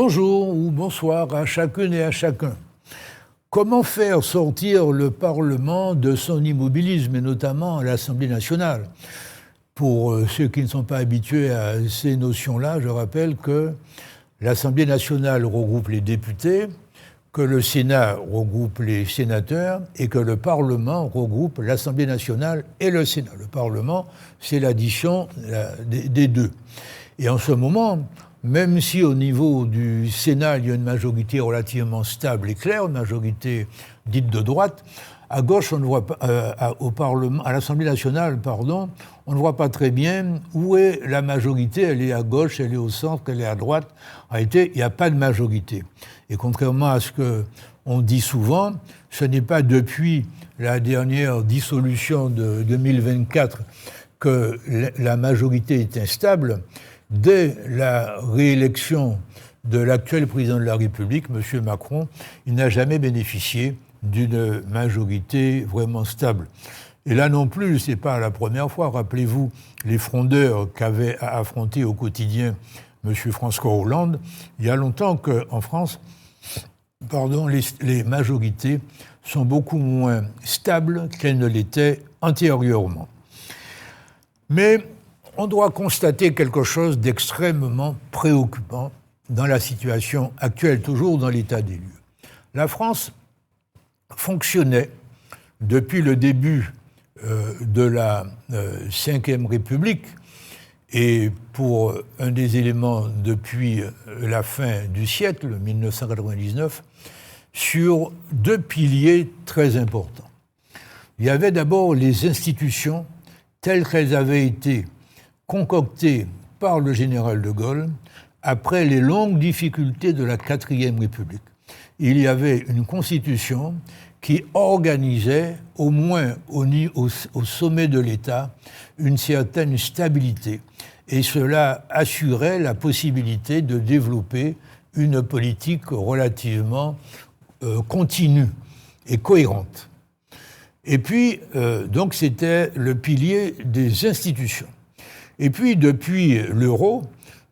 Bonjour ou bonsoir à chacune et à chacun. Comment faire sortir le Parlement de son immobilisme, et notamment l'Assemblée nationale? Pour ceux qui ne sont pas habitués à ces notions-là, je rappelle que l'Assemblée nationale regroupe les députés, que le Sénat regroupe les sénateurs et que le Parlement regroupe l'Assemblée nationale et le Sénat. Le Parlement, c'est l'addition des deux. Et en ce moment, même si au niveau du Sénat, il y a une majorité relativement stable et claire, une majorité dite de droite, à gauche, on ne voit pas, au Parlement, à l'Assemblée nationale, pardon, on ne voit pas très bien où est la majorité. Elle est à gauche, elle est au centre, elle est à droite. En réalité, il n'y a pas de majorité. Et contrairement à ce qu'on dit souvent, ce n'est pas depuis la dernière dissolution de 2024 que la majorité est instable. Dès la réélection de l'actuel président de la République, M. Macron, il n'a jamais bénéficié d'une majorité vraiment stable. Et là non plus, ce n'est pas la première fois. Rappelez-vous les frondeurs qu'avait à affronter au quotidien M. François Hollande. Il y a longtemps qu'en France, les majorités sont beaucoup moins stables qu'elles ne l'étaient antérieurement. Mais on doit constater quelque chose d'extrêmement préoccupant dans la situation actuelle, toujours dans l'état des lieux. La France fonctionnait depuis le début de la Ve République et pour un des éléments depuis la fin du siècle, 1999, sur deux piliers très importants. Il y avait d'abord les institutions telles qu'elles avaient été concoctées par le général de Gaulle après les longues difficultés de la IVe République. Il y avait une constitution qui organisait, au moins au sommet de l'État, une certaine stabilité. Et cela assurait la possibilité de développer une politique relativement continue et cohérente. Et puis, donc, c'était le pilier des institutions. Et puis, depuis l'euro,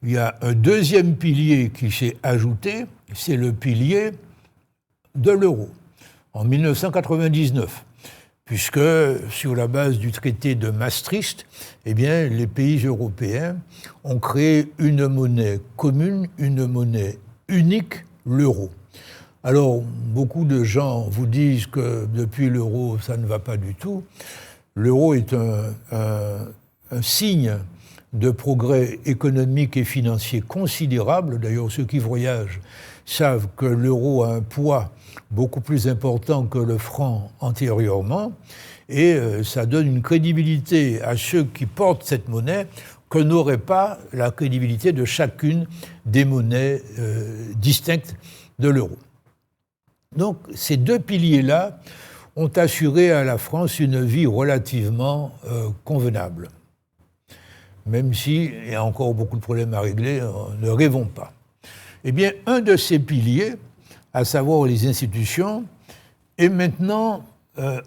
il y a un deuxième pilier qui s'est ajouté, c'est le pilier de l'euro, en 1999, puisque sur la base du traité de Maastricht, eh bien, les pays européens ont créé une monnaie commune, une monnaie unique, l'euro. Alors, beaucoup de gens vous disent que depuis l'euro, ça ne va pas du tout. L'euro est un signe de progrès économique et financier considérable. D'ailleurs, ceux qui voyagent savent que l'euro a un poids beaucoup plus important que le franc antérieurement, et ça donne une crédibilité à ceux qui portent cette monnaie que n'aurait pas la crédibilité de chacune des monnaies distinctes de l'euro. Donc, ces deux piliers-là ont assuré à la France une vie relativement convenable. Même s'il y a encore beaucoup de problèmes à régler, ne rêvons pas. Eh bien, un de ces piliers, à savoir les institutions, est maintenant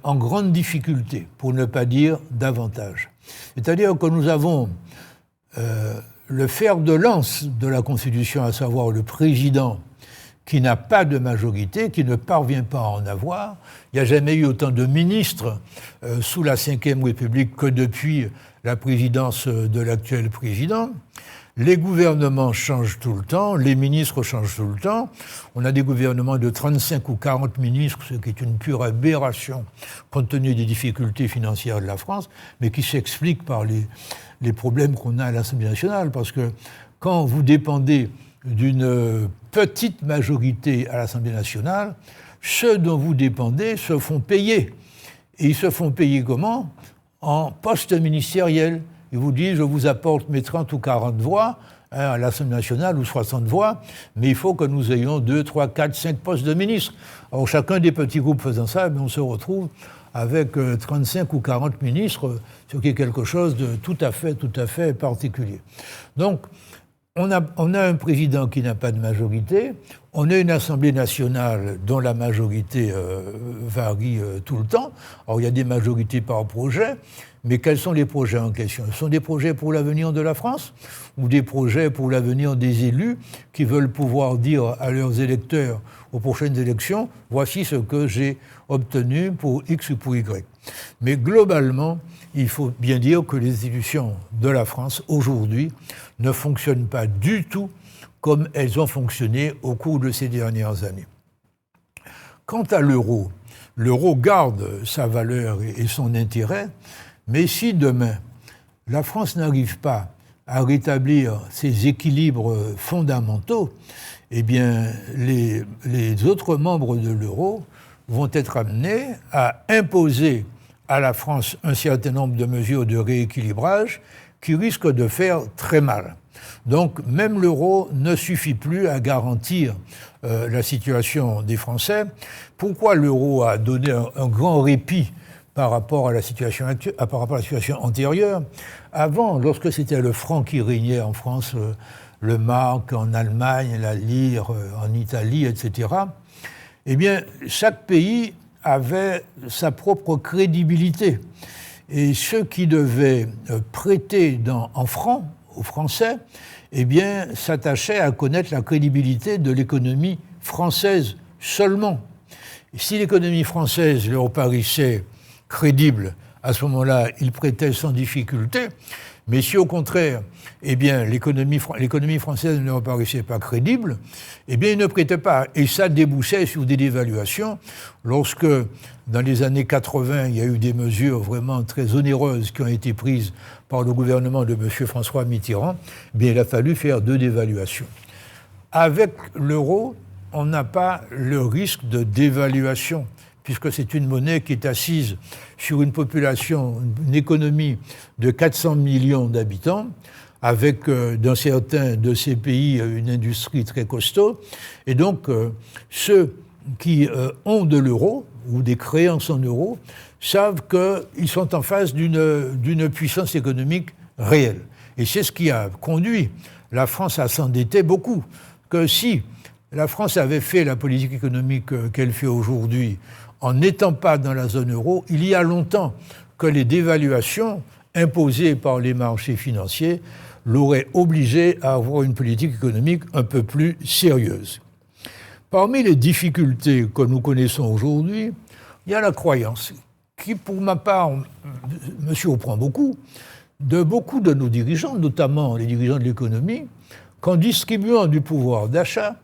en grande difficulté, pour ne pas dire davantage. C'est-à-dire que nous avons le fer de lance de la Constitution, à savoir le président, qui n'a pas de majorité, qui ne parvient pas à en avoir. Il n'y a jamais eu autant de ministres sous la Ve République que depuis la présidence de l'actuel président. Les gouvernements changent tout le temps, les ministres changent tout le temps. On a des gouvernements de 35 ou 40 ministres, ce qui est une pure aberration compte tenu des difficultés financières de la France, mais qui s'explique par les problèmes qu'on a à l'Assemblée nationale. Parce que quand vous dépendez d'une petite majorité à l'Assemblée nationale, ceux dont vous dépendez se font payer. Et ils se font payer comment ? En poste ministériel. Ils vous disent, je vous apporte mes 30 ou 40 voix à l'Assemblée nationale ou 60 voix, mais il faut que nous ayons 2, 3, 4, 5 postes de ministres. Alors chacun des petits groupes faisant ça, on se retrouve avec 35 ou 40 ministres, ce qui est quelque chose de tout à fait particulier. Donc, on a un président qui n'a pas de majorité, on a une Assemblée nationale dont la majorité varie tout le temps. Alors il y a des majorités par projet, mais quels sont les projets en question? Ce sont des projets pour l'avenir de la France ou des projets pour l'avenir des élus qui veulent pouvoir dire à leurs électeurs aux prochaines élections, voici ce que j'ai obtenu pour X ou pour Y. Mais globalement, il faut bien dire que les institutions de la France, aujourd'hui, ne fonctionnent pas du tout comme elles ont fonctionné au cours de ces dernières années. Quant à l'euro, l'euro garde sa valeur et son intérêt, mais si demain, la France n'arrive pas à rétablir ses équilibres fondamentaux, eh bien, les autres membres de l'euro vont être amenés à imposer à la France un certain nombre de mesures de rééquilibrage qui risquent de faire très mal. Donc, même l'euro ne suffit plus à garantir la situation des Français. Pourquoi l'euro a donné un grand répit par rapport à la situation antérieure? Avant, lorsque c'était le franc qui régnait en France, le mark en Allemagne, la lire en Italie, etc., eh bien, chaque pays avait sa propre crédibilité. Et ceux qui devaient prêter en francs aux Français, eh bien, s'attachaient à connaître la crédibilité de l'économie française seulement. Et si l'économie française leur paraissait crédible, à ce moment-là, ils prêtaient sans difficulté. Mais si au contraire, eh bien, l'économie française ne leur paraissait pas crédible, eh bien, ils ne prêtaient pas. Et ça débouchait sur des dévaluations. Lorsque, dans les années 80, il y a eu des mesures vraiment très onéreuses qui ont été prises par le gouvernement de M. François Mitterrand, eh bien, il a fallu faire 2 dévaluations. Avec l'euro, on n'a pas le risque de dévaluation, puisque c'est une monnaie qui est assise sur une population, une économie de 400 millions d'habitants, avec dans certains de ces pays une industrie très costaud. Et donc, ceux qui ont de l'euro ou des créances en euros savent qu'ils sont en face d'une puissance économique réelle. Et c'est ce qui a conduit la France à s'endetter beaucoup. Que si la France avait fait la politique économique qu'elle fait aujourd'hui en n'étant pas dans la zone euro, il y a longtemps que les dévaluations imposées par les marchés financiers l'auraient obligé à avoir une politique économique un peu plus sérieuse. Parmi les difficultés que nous connaissons aujourd'hui, il y a la croyance, qui pour ma part me surprend beaucoup de nos dirigeants, notamment les dirigeants de l'économie, qu'en distribuant du pouvoir d'achat,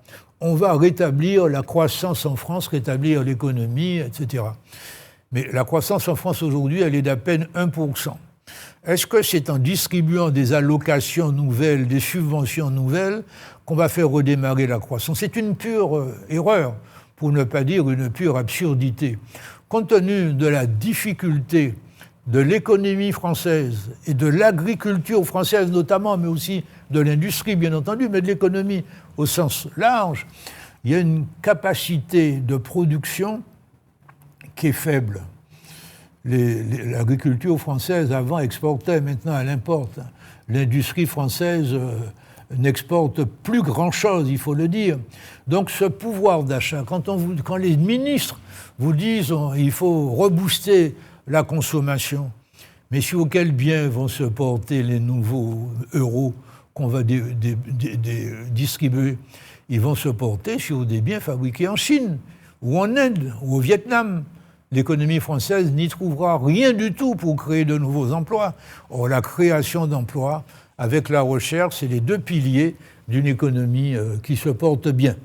on va rétablir la croissance en France, rétablir l'économie, etc. Mais la croissance en France aujourd'hui, elle est d'à peine 1%. Est-ce que c'est en distribuant des allocations nouvelles, des subventions nouvelles, qu'on va faire redémarrer la croissance? C'est une pure erreur, pour ne pas dire une pure absurdité. Compte tenu de la difficulté de l'économie française et de l'agriculture française notamment, mais aussi de l'industrie bien entendu, mais de l'économie au sens large, il y a une capacité de production qui est faible. L'agriculture française avant exportait, maintenant elle importe. L'industrie française n'exporte plus grand-chose, il faut le dire. Donc ce pouvoir d'achat, quand les ministres vous disent qu'il faut rebooster la consommation, mais sur quels biens vont se porter les nouveaux euros qu'on va distribuer? Ils vont se porter sur des biens fabriqués en Chine, ou en Inde, ou au Vietnam. L'économie française n'y trouvera rien du tout pour créer de nouveaux emplois. Or, la création d'emplois avec la recherche, c'est les 2 piliers d'une économie qui se porte bien.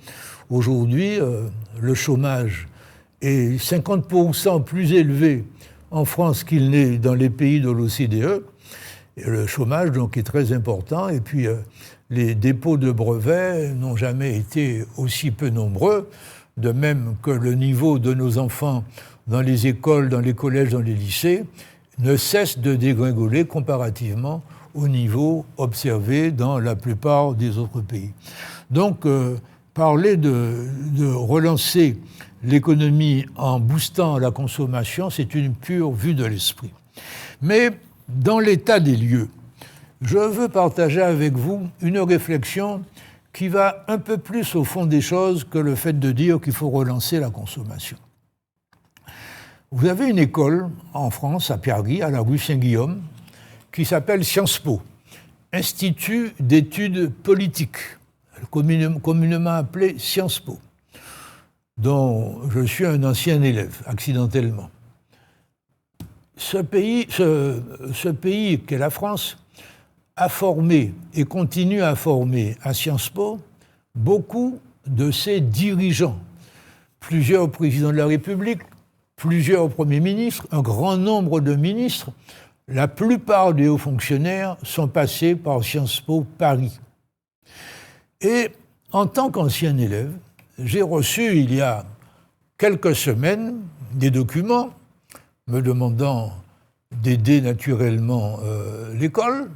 Aujourd'hui, le chômage est 50% plus élevé en France qu'il n'est dans les pays de l'OCDE. Et le chômage, donc, est très important. Et puis, les dépôts de brevets n'ont jamais été aussi peu nombreux, de même que le niveau de nos enfants dans les écoles, dans les collèges, dans les lycées, ne cesse de dégringoler comparativement au niveau observé dans la plupart des autres pays. Donc, parler de relancer l'économie en boostant la consommation, c'est une pure vue de l'esprit. Mais dans l'état des lieux, je veux partager avec vous une réflexion qui va un peu plus au fond des choses que le fait de dire qu'il faut relancer la consommation. Vous avez une école en France, à Paris, à la rue Saint-Guillaume, qui s'appelle Sciences Po, Institut d'études politiques, communément appelé Sciences Po, dont je suis un ancien élève, accidentellement. Ce pays qu'est la France a formé et continue à former à Sciences Po beaucoup de ses dirigeants, plusieurs présidents de la République, plusieurs premiers ministres, un grand nombre de ministres. La plupart des hauts fonctionnaires sont passés par Sciences Po Paris. Et en tant qu'ancien élève, j'ai reçu il y a quelques semaines des documents me demandant d'aider naturellement l'école.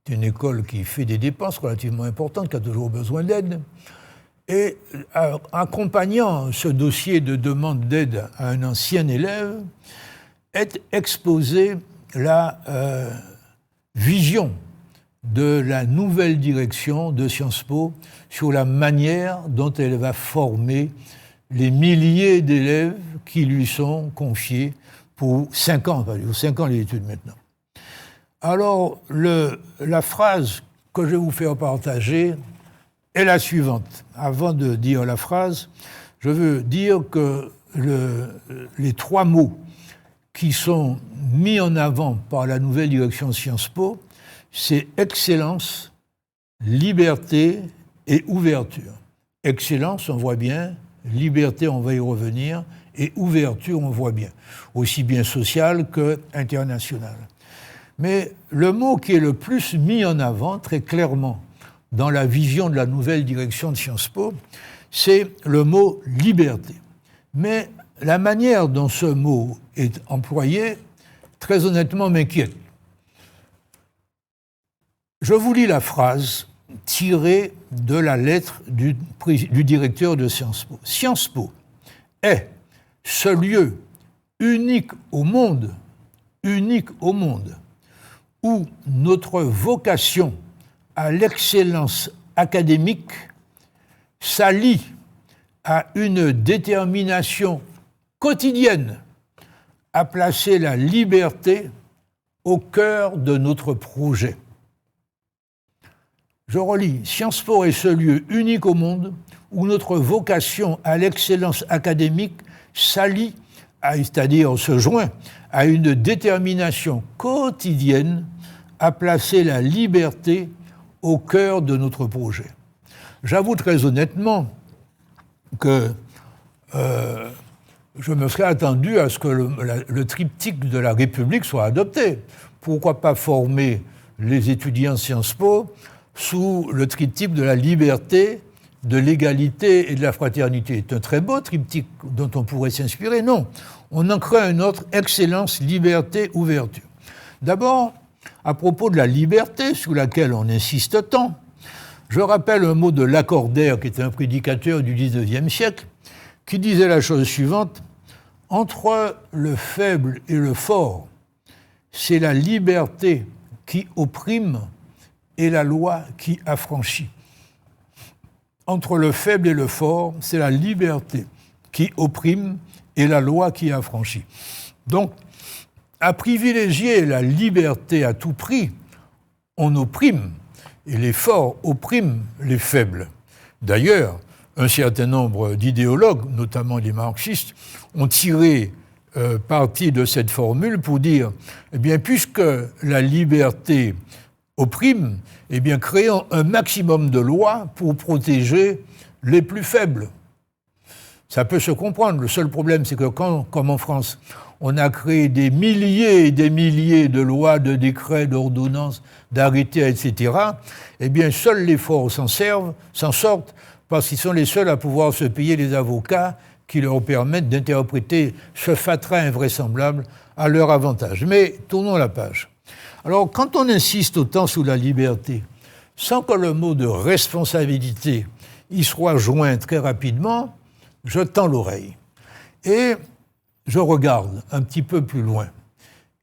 C'est une école qui fait des dépenses relativement importantes, qui a toujours besoin d'aide. Et accompagnant ce dossier de demande d'aide à un ancien élève, est exposée la vision de la nouvelle direction de Sciences Po sur la manière dont elle va former les milliers d'élèves qui lui sont confiés pour 5 ans, 5 ans d'études maintenant. Alors, la phrase que je vais vous faire partager est la suivante. Avant de dire la phrase, je veux dire que les 3 mots qui sont mis en avant par la nouvelle direction de Sciences Po, c'est excellence, liberté et ouverture. Excellence, on voit bien, liberté, on va y revenir, et ouverture, on voit bien, aussi bien sociale qu'internationale. Mais le mot qui est le plus mis en avant, très clairement, dans la vision de la nouvelle direction de Sciences Po, c'est le mot liberté. Mais la manière dont ce mot est employé, très honnêtement, m'inquiète. Je vous lis la phrase tirée de la lettre du directeur de Sciences Po. Sciences Po est ce lieu unique au monde, où notre vocation à l'excellence académique s'allie à une détermination quotidienne à placer la liberté au cœur de notre projet. Je relis, Sciences Po est ce lieu unique au monde où notre vocation à l'excellence académique s'allie, c'est-à-dire se joint, à une détermination quotidienne à placer la liberté au cœur de notre projet. J'avoue très honnêtement que je me serais attendu à ce que le triptyque de la République soit adopté. Pourquoi pas former les étudiants Sciences Po sous le triptyque de la liberté, de l'égalité et de la fraternité? C'est un très beau triptyque dont on pourrait s'inspirer. Non, on en crée un autre, excellence, liberté, ouverture. D'abord, à propos de la liberté, sur laquelle on insiste tant, je rappelle un mot de Lacordaire, qui était un prédicateur du XIXe siècle, qui disait la chose suivante: entre le faible et le fort, c'est la liberté qui opprime et la loi qui affranchit. Entre le faible et le fort, c'est la liberté qui opprime et la loi qui affranchit. Donc, à privilégier la liberté à tout prix, on opprime, et les forts oppriment les faibles. D'ailleurs, un certain nombre d'idéologues, notamment les marxistes, ont tiré parti de cette formule pour dire, eh bien, puisque la liberté opprime, eh bien, créons un maximum de lois pour protéger les plus faibles. Ça peut se comprendre. Le seul problème, c'est que quand, comme en France, on a créé des milliers et des milliers de lois, de décrets, d'ordonnances, d'arrêtés, etc., eh bien, seuls les forts s'en sortent, parce qu'ils sont les seuls à pouvoir se payer les avocats qui leur permettent d'interpréter ce fatras invraisemblable à leur avantage. Mais tournons la page. Alors, quand on insiste autant sur la liberté, sans que le mot de responsabilité y soit joint très rapidement, je tends l'oreille. Et je regarde un petit peu plus loin.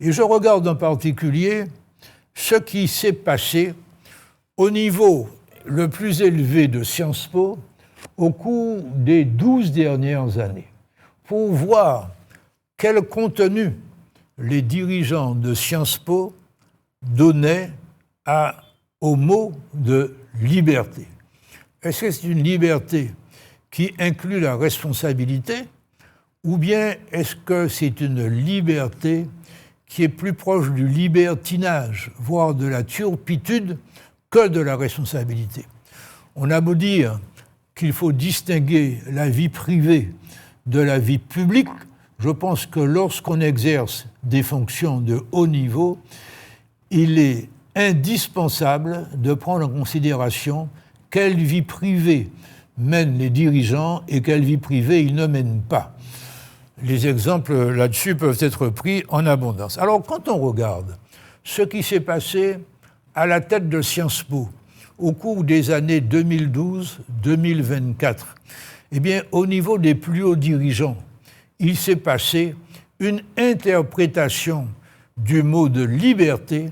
Et je regarde en particulier ce qui s'est passé au niveau le plus élevé de Sciences Po au cours des 12 dernières années, pour voir quel contenu les dirigeants de Sciences Po donnaient au mot de liberté. Est-ce que c'est une liberté qui inclut la responsabilité, ou bien est-ce que c'est une liberté qui est plus proche du libertinage, voire de la turpitude, que de la responsabilité? On a beau dire qu'il faut distinguer la vie privée de la vie publique, je pense que lorsqu'on exerce des fonctions de haut niveau, il est indispensable de prendre en considération quelle vie privée mènent les dirigeants et quelle vie privée ils ne mènent pas. Les exemples là-dessus peuvent être pris en abondance. Alors, quand on regarde ce qui s'est passé à la tête de Sciences Po au cours des années 2012-2024, eh bien, au niveau des plus hauts dirigeants, il s'est passé une interprétation du mot de liberté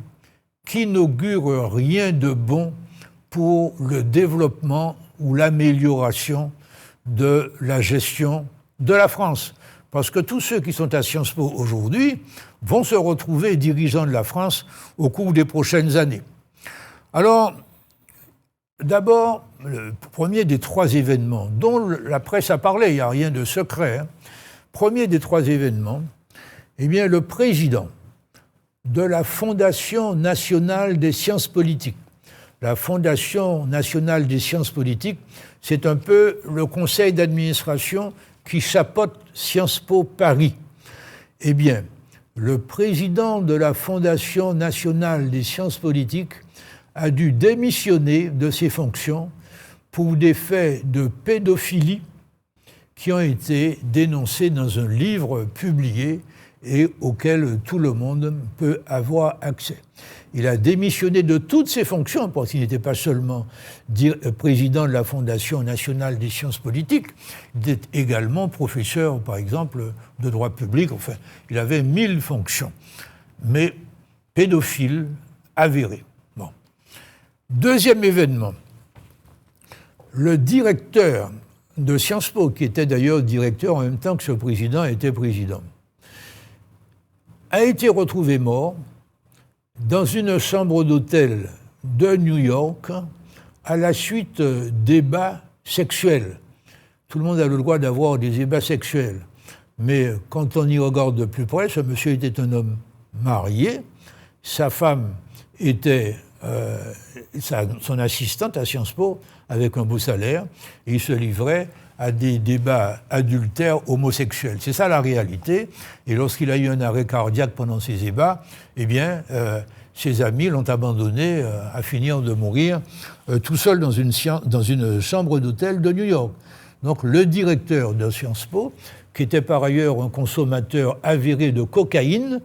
qui n'augure rien de bon pour le développement ou l'amélioration de la gestion de la France. Parce que tous ceux qui sont à Sciences Po aujourd'hui vont se retrouver dirigeants de la France au cours des prochaines années. Alors, d'abord, le premier des trois événements dont la presse a parlé, il n'y a rien de secret, premier des trois événements, eh bien, le président de la Fondation nationale des sciences politiques. La Fondation nationale des sciences politiques, c'est un peu le conseil d'administration qui chapeaute Sciences Po Paris. Eh bien, le président de la Fondation nationale des sciences politiques a dû démissionner de ses fonctions pour des faits de pédophilie qui ont été dénoncés dans un livre publié et auquel tout le monde peut avoir accès. Il a démissionné de toutes ses fonctions, parce qu'il n'était pas seulement président de la Fondation nationale des sciences politiques, il était également professeur, par exemple, de droit public. Enfin, il avait 1000 fonctions, mais pédophile avéré. Bon. Deuxième événement, le directeur de Sciences Po, qui était d'ailleurs directeur en même temps que ce président était président, a été retrouvé mort dans une chambre d'hôtel de New York à la suite d'ébats sexuels. Tout le monde a le droit d'avoir des ébats sexuels, mais quand on y regarde de plus près, ce monsieur était un homme marié, sa femme était son assistante à Sciences Po avec un beau salaire, et il se livrait à des débats adultères homosexuels. C'est ça la réalité. Et lorsqu'il a eu un arrêt cardiaque pendant ces débats, eh bien, ses amis l'ont abandonné à finir de mourir tout seul dans une chambre d'hôtel de New York. Donc le directeur de Sciences Po, qui était par ailleurs un consommateur avéré de cocaïne,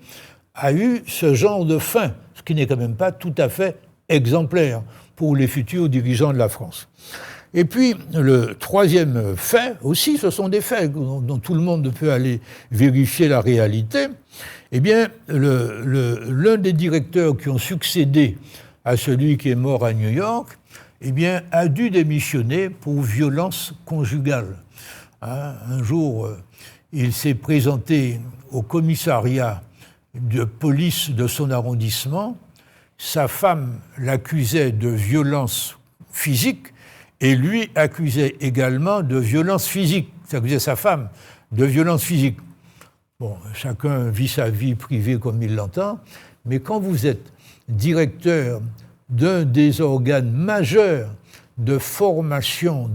a eu ce genre de fin, ce qui n'est quand même pas tout à fait exemplaire pour les futurs dirigeants de la France. Et puis, le troisième fait, aussi, ce sont des faits dont tout le monde peut aller vérifier la réalité. Eh bien, l'un des directeurs qui ont succédé à celui qui est mort à New York, eh bien, a dû démissionner pour violence conjugale. Un jour, il s'est présenté au commissariat de police de son arrondissement. Sa femme l'accusait de violence physique, et lui accusait également de violence physique. Il accusait sa femme de violence physique. Bon, chacun vit sa vie privée comme il l'entend, mais quand vous êtes directeur d'un des organes majeurs de formation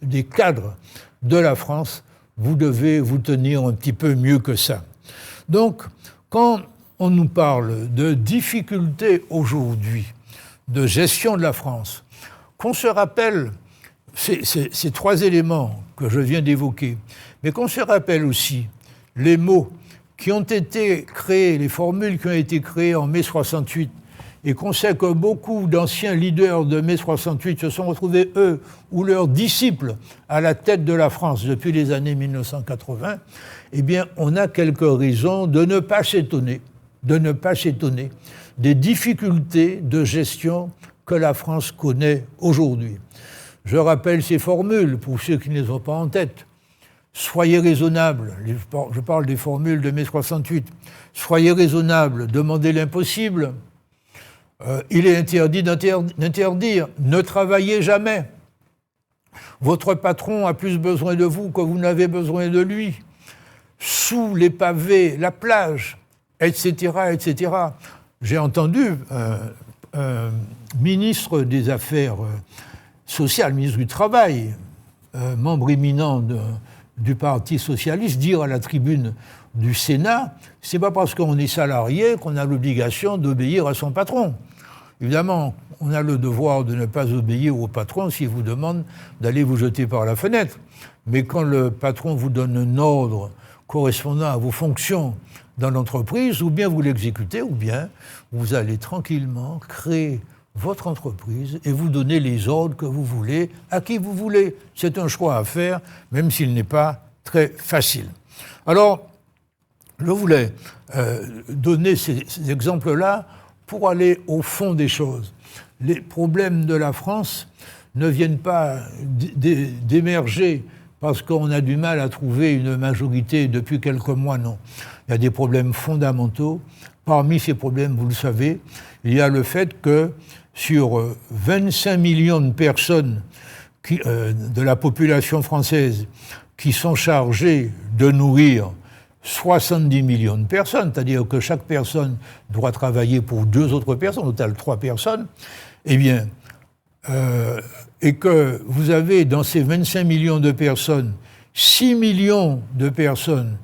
des cadres de la France, vous devez vous tenir un petit peu mieux que ça. Donc, quand on nous parle de difficultés aujourd'hui de gestion de la France, qu'on se rappelle ces trois éléments que je viens d'évoquer, mais qu'on se rappelle aussi les mots qui ont été créés, les formules qui ont été créées en mai 68, et qu'on sait que beaucoup d'anciens leaders de mai 68 se sont retrouvés, eux, ou leurs disciples, à la tête de la France depuis les années 1980, eh bien, on a quelques raisons de ne pas s'étonner de ne pas s'étonner des difficultés de gestion que la France connaît aujourd'hui. Je rappelle ces formules pour ceux qui ne les ont pas en tête. Soyez raisonnable, je parle des formules de mai 68. Soyez raisonnable, demandez l'impossible. Il est interdit d'interdire, ne travaillez jamais. Votre patron a plus besoin de vous que vous n'avez besoin de lui. Sous les pavés, la plage, etc., etc. J'ai entendu un ministre des Affaires sociales, ministre du Travail, membre éminent du Parti socialiste, dire à la tribune du Sénat, c'est pas parce qu'on est salarié qu'on a l'obligation d'obéir à son patron. Évidemment, on a le devoir de ne pas obéir au patron s'il vous demande d'aller vous jeter par la fenêtre. Mais quand le patron vous donne un ordre correspondant à vos fonctions dans l'entreprise, ou bien vous l'exécutez, ou bien vous allez tranquillement créer votre entreprise et vous donner les ordres que vous voulez, à qui vous voulez. C'est un choix à faire, même s'il n'est pas très facile. Alors, je voulais donner ces exemples-là pour aller au fond des choses. Les problèmes de la France ne viennent pas d'émerger parce qu'on a du mal à trouver une majorité depuis quelques mois, non. Il y a des problèmes fondamentaux. Parmi ces problèmes, vous le savez, il y a le fait que sur 25 millions de personnes de la population française qui sont chargées de nourrir 70 millions de personnes, c'est-à-dire que chaque personne doit travailler pour 2 autres personnes, au total 3 personnes, eh bien, et que vous avez dans ces 25 millions de personnes, 6 millions de personnes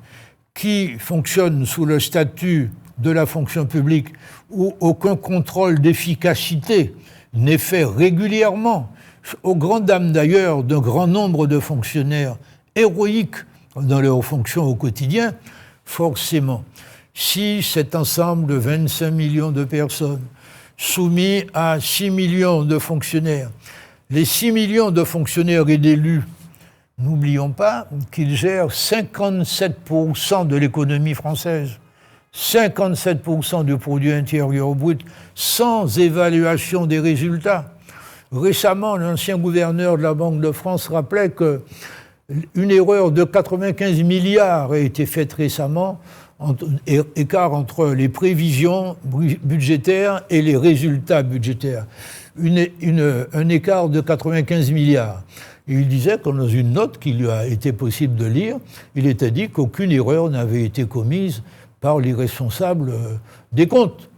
qui fonctionnent sous le statut de la fonction publique où aucun contrôle d'efficacité n'est fait régulièrement, aux grandes dames d'ailleurs d'un grand nombre de fonctionnaires héroïques dans leurs fonctions au quotidien, forcément, si cet ensemble de 25 millions de personnes soumis à 6 millions de fonctionnaires, les 6 millions de fonctionnaires et d'élus, n'oublions pas qu'ils gèrent 57% de l'économie française, 57% du produit intérieur brut, sans évaluation des résultats. Récemment, l'ancien gouverneur de la Banque de France rappelait qu'une erreur de 95 milliards a été faite récemment, écart entre les prévisions budgétaires et les résultats budgétaires. Un écart de 95 milliards. Et il disait que dans une note qu'il lui a été possible de lire, il était dit qu'aucune erreur n'avait été commise par les responsables des comptes.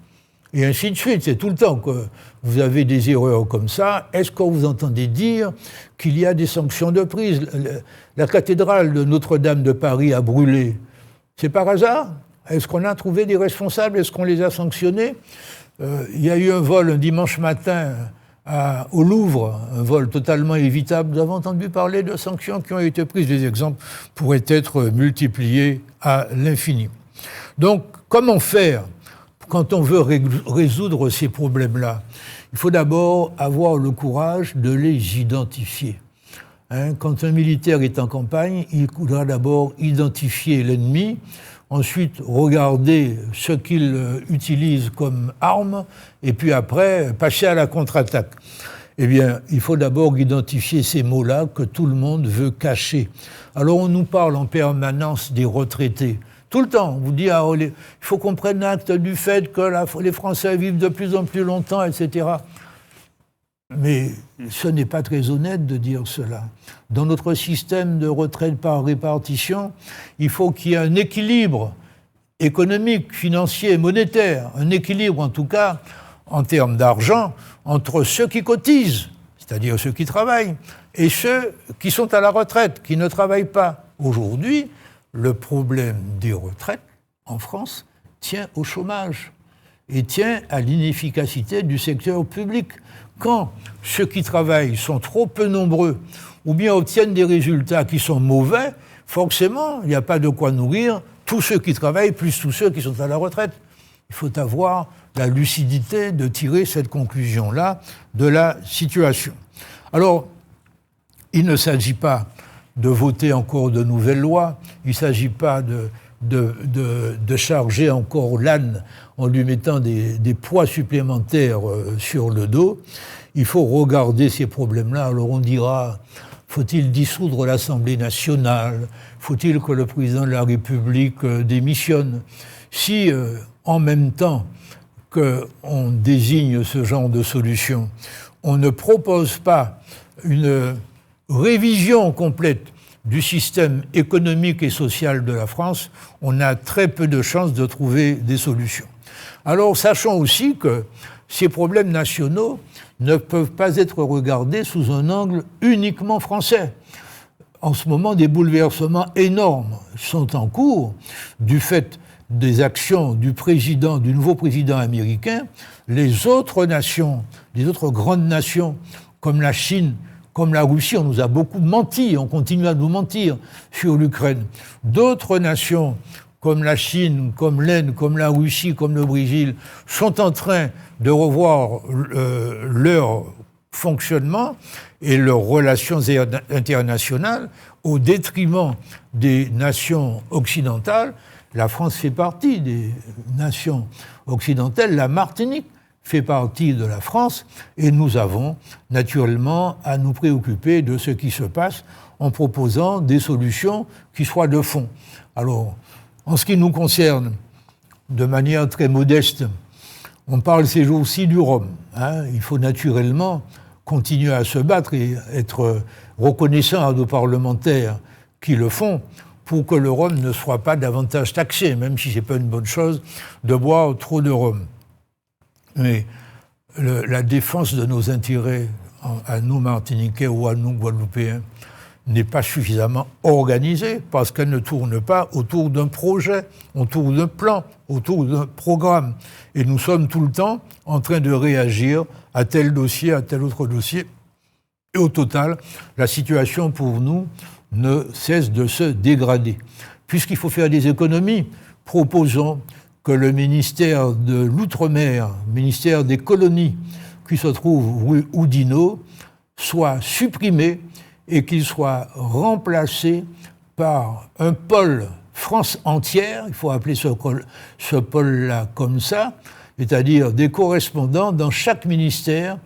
Et ainsi de suite. C'est tout le temps que vous avez des erreurs comme ça. Est-ce que vous entendez dire qu'il y a des sanctions de prise ? La cathédrale de Notre-Dame de Paris a brûlé. C'est par hasard ? Est-ce qu'on a trouvé des responsables ? Est-ce qu'on les a sanctionnés ? Il y a eu un vol un dimanche matin au Louvre, un vol totalement évitable. Vous avez entendu parler de sanctions qui ont été prises. Les exemples pourraient être multipliés à l'infini. Donc, comment faire quand on veut résoudre ces problèmes-là? Il faut d'abord avoir le courage de les identifier. Quand un militaire est en campagne, il faudra d'abord identifier l'ennemi, ensuite regarder ce qu'il utilise comme arme, et puis après passer à la contre-attaque. Eh bien, il faut d'abord identifier ces mots-là que tout le monde veut cacher. Alors on nous parle en permanence des retraités. Tout le temps, on vous dit il faut qu'on prenne acte du fait que les Français vivent de plus en plus longtemps, etc. Mais ce n'est pas très honnête de dire cela. Dans notre système de retraite par répartition, il faut qu'il y ait un équilibre économique, financier, monétaire, un équilibre en tout cas en termes d'argent entre ceux qui cotisent, c'est-à-dire ceux qui travaillent, et ceux qui sont à la retraite, qui ne travaillent pas. Aujourd'hui, le problème des retraites en France tient au chômage et tient à l'inefficacité du secteur public. Quand ceux qui travaillent sont trop peu nombreux ou bien obtiennent des résultats qui sont mauvais, forcément, il n'y a pas de quoi nourrir tous ceux qui travaillent plus tous ceux qui sont à la retraite. Il faut avoir la lucidité de tirer cette conclusion-là de la situation. Alors, il ne s'agit pas de voter encore de nouvelles lois, il ne s'agit pas de charger encore l'âne en lui mettant des poids supplémentaires sur le dos. Il faut regarder ces problèmes-là. Alors on dira, faut-il dissoudre l'Assemblée nationale? Faut-il que le président de la République démissionne? Si, en même temps qu'on désigne ce genre de solution, on ne propose pas une révision complète du système économique et social de la France, on a très peu de chances de trouver des solutions. Alors, sachons aussi que ces problèmes nationaux ne peuvent pas être regardés sous un angle uniquement français. En ce moment, des bouleversements énormes sont en cours du fait des actions du nouveau président américain. Les autres nations, les autres grandes nations, comme la Chine, comme la Russie, on nous a beaucoup menti, on continue à nous mentir sur l'Ukraine. D'autres nations, comme la Chine, comme l'Inde, comme la Russie, comme le Brésil, sont en train de revoir leur fonctionnement et leurs relations internationales au détriment des nations occidentales. La France fait partie des nations occidentales, la Martinique fait partie de la France, et nous avons naturellement à nous préoccuper de ce qui se passe en proposant des solutions qui soient de fond. Alors, en ce qui nous concerne, de manière très modeste, on parle ces jours-ci du Rhum. Il faut naturellement continuer à se battre et être reconnaissant à nos parlementaires qui le font pour que le rhum ne soit pas davantage taxé, même si ce n'est pas une bonne chose de boire trop de rhum. Mais la défense de nos intérêts à nous Martiniquais ou à nous Guadeloupéens n'est pas suffisamment organisée parce qu'elle ne tourne pas autour d'un projet, autour d'un plan, autour d'un programme. Et nous sommes tout le temps en train de réagir à tel dossier, à tel autre dossier. Et au total, la situation pour nous ne cesse de se dégrader. Puisqu'il faut faire des économies, proposons que le ministère de l'Outre-mer, ministère des colonies, qui se trouve rue Oudinot, soit supprimé et qu'il soit remplacé par un pôle France entière, il faut appeler ce pôle-là comme ça, c'est-à-dire des correspondants dans chaque ministère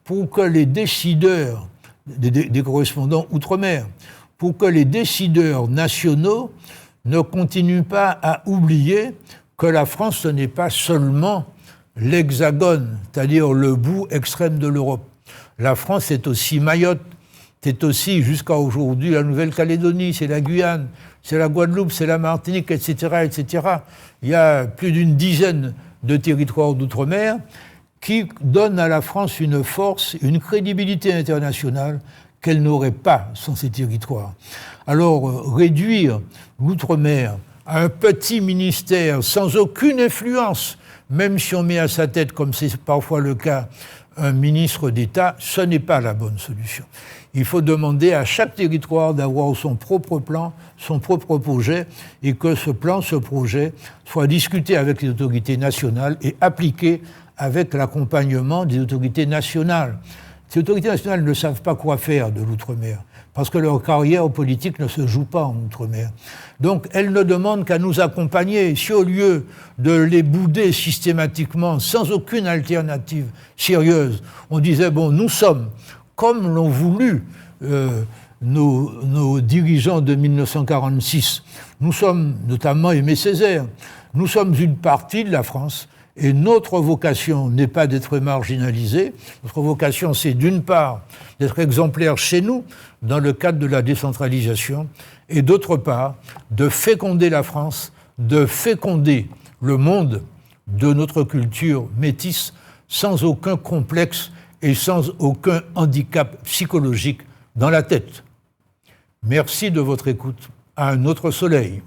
pour que les décideurs, des correspondants outre-mer, pour que les décideurs nationaux ne continuent pas à oublier que la France, ce n'est pas seulement l'Hexagone, c'est-à-dire le bout extrême de l'Europe. La France, c'est aussi Mayotte, c'est aussi, jusqu'à aujourd'hui, la Nouvelle-Calédonie, c'est la Guyane, c'est la Guadeloupe, c'est la Martinique, etc., etc. Il y a plus d'une dizaine de territoires d'outre-mer qui donnent à la France une force, une crédibilité internationale qu'elle n'aurait pas sans ces territoires. Alors, réduire l'outre-mer à un petit ministère sans aucune influence, même si on met à sa tête, comme c'est parfois le cas, un ministre d'État, ce n'est pas la bonne solution. Il faut demander à chaque territoire d'avoir son propre plan, son propre projet, et que ce plan, ce projet, soit discuté avec les autorités nationales et appliqué avec l'accompagnement des autorités nationales. Ces autorités nationales ne savent pas quoi faire de l'outre-mer, parce que leur carrière politique ne se joue pas en outre-mer. Donc, elles ne demandent qu'à nous accompagner. Si au lieu de les bouder systématiquement, sans aucune alternative sérieuse, on disait, bon, nous sommes, comme l'ont voulu nos dirigeants de 1946, nous sommes, notamment Aimé Césaire, nous sommes une partie de la France, et notre vocation n'est pas d'être marginalisés. Notre vocation, c'est d'une part d'être exemplaire chez nous, dans le cadre de la décentralisation, et d'autre part, de féconder la France, de féconder le monde de notre culture métisse, sans aucun complexe et sans aucun handicap psychologique dans la tête. Merci de votre écoute. À un autre soleil.